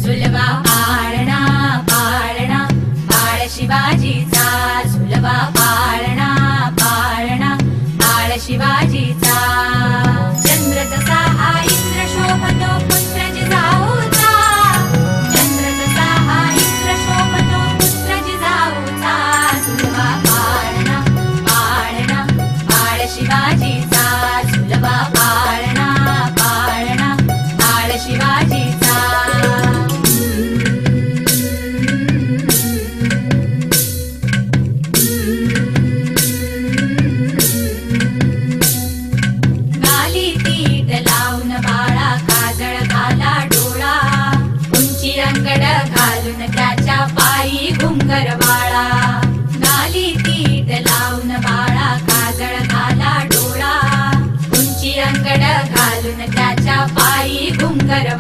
झुलवा पाळणा पाळणा बाळ शिवाजीचा, झुलवा पाळणा पाळणा बाळ शिवाजीचा. चंद्र जसा हा इंद्र शोभतो पुत्र जिजाऊचा, चंद्र जसा हा इंद्र शोभतो पुत्र जिजाऊचा. झुलवा पाळणा पाळणा बाळ शिवाजीचा, झुलवा पाळणा पाळणा बाळ शिवाजीचा. गाली तीट लावून बाळा काजळ घाला डोळा, उंची अंगड घालून त्याच्या पायी घुंगर वाळा. गाली तीट लावून बाळा काजळ घाला डोळा, उंची अंगड घालून त्याच्या पायी घुंगर